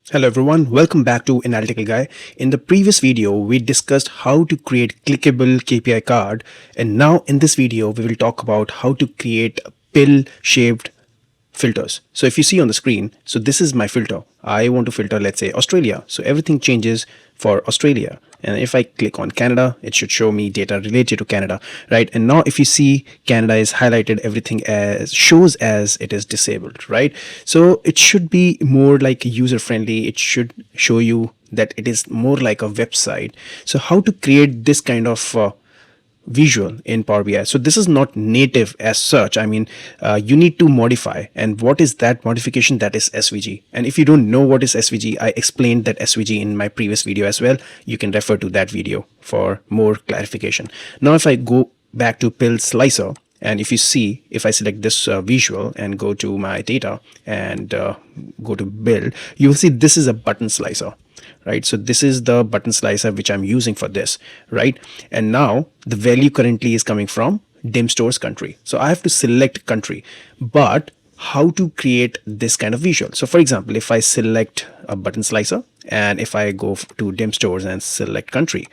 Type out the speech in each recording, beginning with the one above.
Hello everyone, welcome back to Analytical Guy. In the previous video, we discussed how to create clickable KPI card, and now in this video, we will talk about how to create pill-shaped filters. So if you see on the screen, so this is my filter. I want to filter, let's say, Australia. So everything changes for Australia. And if I click on Canada, it should show me data related to Canada, right? And now if you see Canada is highlighted, everything as shows as it is disabled, right? So it should be more like user friendly. It should show you that it is more like a website. So how to create this kind of visual in Power BI. So this is not native as such. I mean, you need to modify. And what is that modification? That is SVG. And if you don't know what is SVG, I explained that SVG in my previous video as well. You can refer to that video for more clarification. Now, if I go back to Pill Slicer, and if you see, if I select this visual and go to my data and go to build, you will see this is a button slicer, right? So this is the button slicer which I'm using for this, right? And now the value currently is coming from dim stores country. So I have to select country, but how to create this kind of visual? So for example, if I select a button slicer and if I go to dim stores and select country,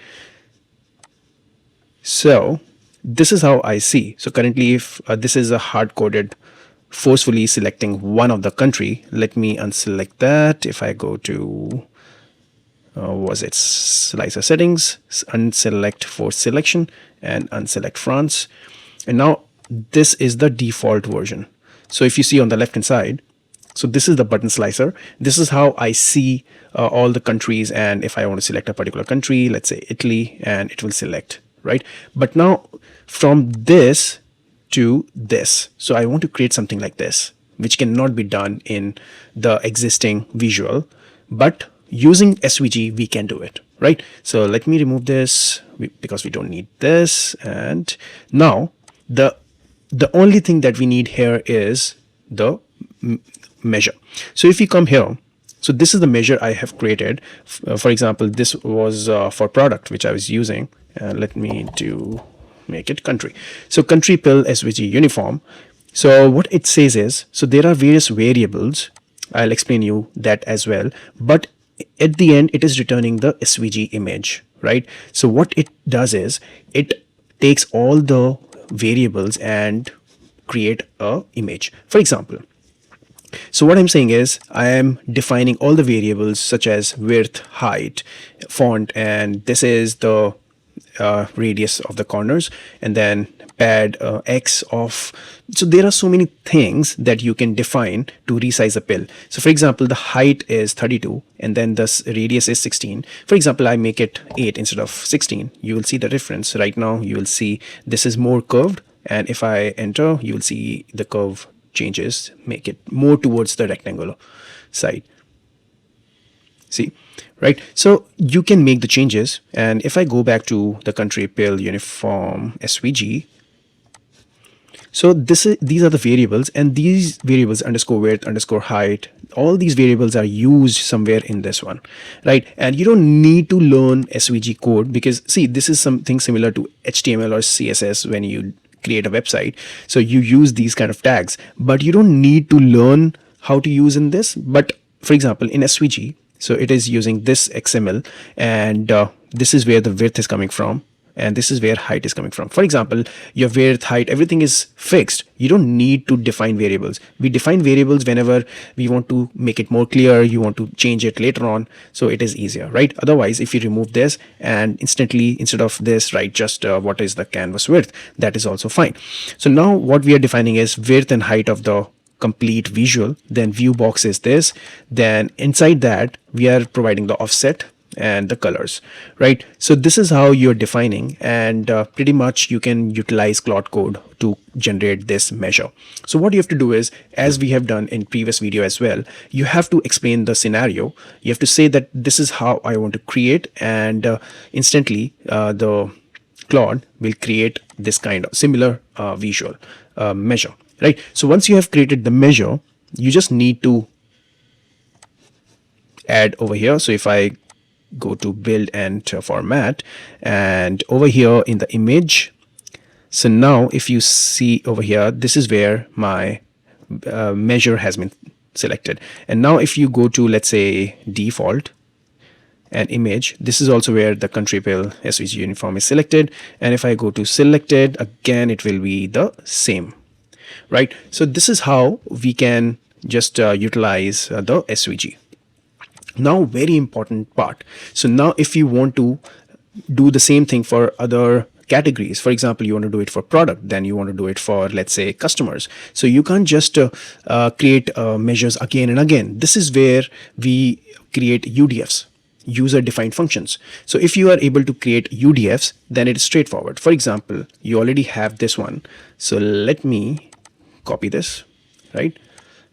so this is how I see. So currently, if this is a hard-coded forcefully selecting one of the country, let me unselect that. If I go to was it slicer settings, unselect force selection and unselect France, and now this is the default version. So if you see on the left hand side, so this is the button slicer. This is how I see all the countries, and if I want to select a particular country, let's say Italy, and it will select, right? But now from this to this, so I want to create something like this, which cannot be done in the existing visual, but using SVG we can do it, right? So let me remove this because we don't need this. And now the only thing that we need here is the measure. So if you come here, so this is the measure I have created. For example, this was for product which I was using. Let me make it country. So country pill SVG uniform. So what it says is, so there are various variables. I'll explain you that as well. But at the end, it is returning the SVG image, right? So what it does is it takes all the variables and create a image. For example, so what I'm saying is I am defining all the variables such as width, height, font, and this is the radius of the corners, and then pad x of. So there are so many things that you can define to resize a pill. So for example, the height is 32 and then the radius is 16. For example, I make it 8 instead of 16. You will see the difference. Right now you will see this is more curved, and if I enter, you will see the curve changes, make it more towards the rectangular side. See, right? So you can make the changes. And if I go back to the country pill uniform SVG, so these are the variables, and these variables underscore width, underscore height, all these variables are used somewhere in this one, right? And you don't need to learn SVG code because see, this is something similar to HTML or CSS when you create a website. So you use these kind of tags, but you don't need to learn how to use in this. But for example, in SVG, so it is using this XML, and this is where the width is coming from, and this is where height is coming from. For example, your width, height, everything is fixed. You don't need to define variables. We define variables whenever we want to make it more clear, you want to change it later on, so it is easier, right? Otherwise, if you remove this and instantly, instead of this, write just what is the canvas width, that is also fine. So now what we are defining is width and height of the complete visual. Then view box is this. Then inside that, we are providing the offset and the colors, right? So this is how you're defining, and pretty much you can utilize Claude Code to generate this measure. So what you have to do is, as we have done in previous video as well, you have to explain the scenario. You have to say that this is how I want to create, and instantly the Claude will create this kind of similar visual measure, right? So once you have created the measure, you just need to add over here. So if I go to build and format, and over here in the image, so now if you see over here, this is where my measure has been selected. And now if you go to, let's say, default and image, this is also where the country pill SVG uniform is selected. And if I go to selected, again it will be the same, right? So this is how we can just utilize the SVG. Now, very important part. So now if you want to do the same thing for other categories, for example, you want to do it for product, then you want to do it for, let's say, customers. So you can't just create measures again and again. This is where we create UDFs, user defined functions. So if you are able to create UDFs, then it is straightforward. For example, you already have this one. So let me copy this, right?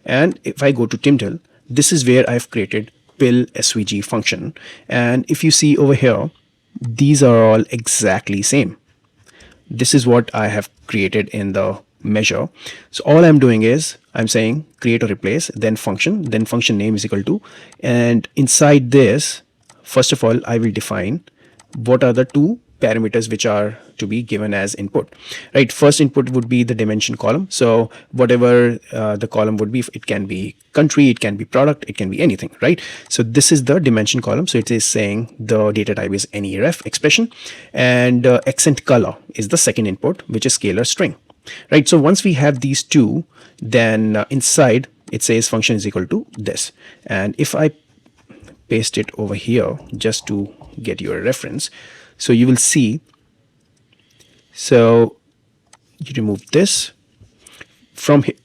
And if I go to Timtal, this is where I've created pill SVG function. And if you see over here, these are all exactly same. This is what I have created in the measure. So all I'm doing is I'm saying create or replace, then function name is equal to, and inside this, first of all, I will define what are the two parameters which are to be given as input, right? First input would be the dimension column. So whatever the column would be, it can be country, it can be product, it can be anything, right? So this is the dimension column. So it is saying the data type is any ref expression, and accent color is the second input, which is scalar string, right? So once we have these two, then inside it says function is equal to this. And if I paste it over here just to get you a reference, so you will see, so you remove this from here.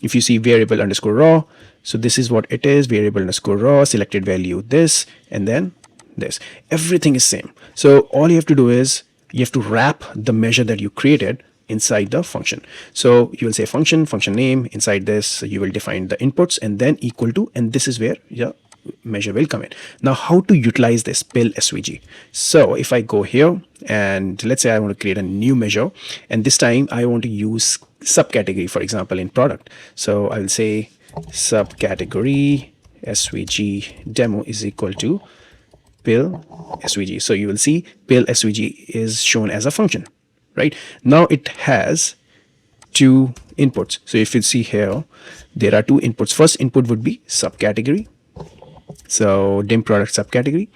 If you see variable underscore raw, so this is what it is, variable underscore raw, selected value this, and then this. Everything is same. So all you have to do is you have to wrap the measure that you created inside the function. So you will say function name, inside this you will define the inputs, and then equal to, and this is where your measure will come in. Now how to utilize this pill SVG? So if I go here and let's say I want to create a new measure, and this time I want to use subcategory, for example, in product. So I will say subcategory SVG demo is equal to pill SVG. So you will see pill SVG is shown as a function, right? Now it has two inputs. So if you see here, there are two inputs. First input would be subcategory, so dim product subcategory,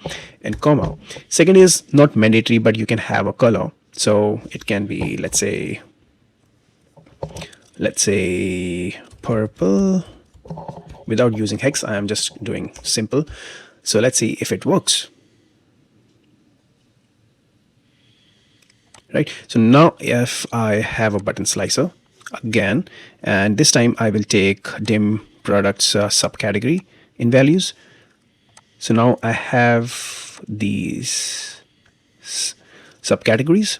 and comma. Second is not mandatory, but you can have a color. So it can be, let's say purple, without using hex. I am just doing simple. So let's see if it works. Right. So now if I have a button slicer again, and this time I will take dim products subcategory in values. So now I have these subcategories,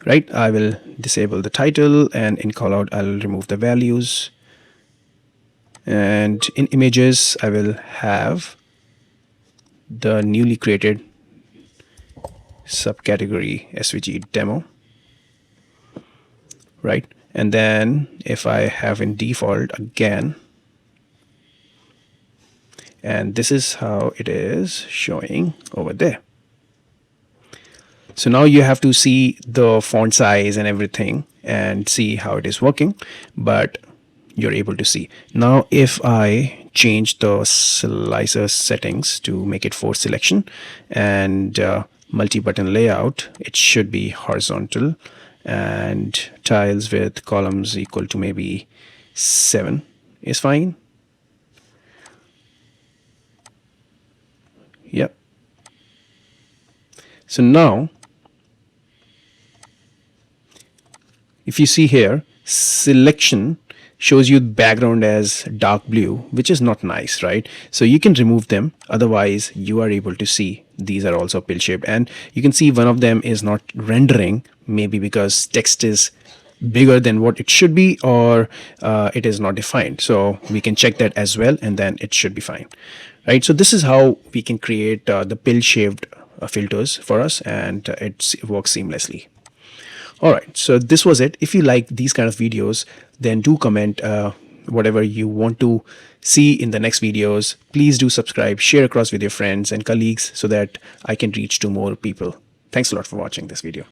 right? I will disable the title, and in callout I'll remove the values, and in images I will have the newly created subcategory SVG demo, right? And then if I have in default again, and this is how it is showing over there. So now you have to see the font size and everything and see how it is working, but you're able to see. Now if I change the slicer settings to make it force selection and multi-button layout, it should be horizontal, and tiles with columns equal to maybe 7 is fine. Yep. So now if you see here, selection shows you background as dark blue, which is not nice, right? So you can remove them. Otherwise you are able to see these are also pill shaped, and you can see one of them is not rendering, maybe because text is bigger than what it should be, or it is not defined. So we can check that as well, and then it should be fine, right? So this is how we can create the pill shaped filters for us, and it works seamlessly. All right, so this was it. If you like these kind of videos, then do comment whatever you want to see in the next videos. Please do subscribe, share across with your friends and colleagues so that I can reach to more people. Thanks a lot for watching this video.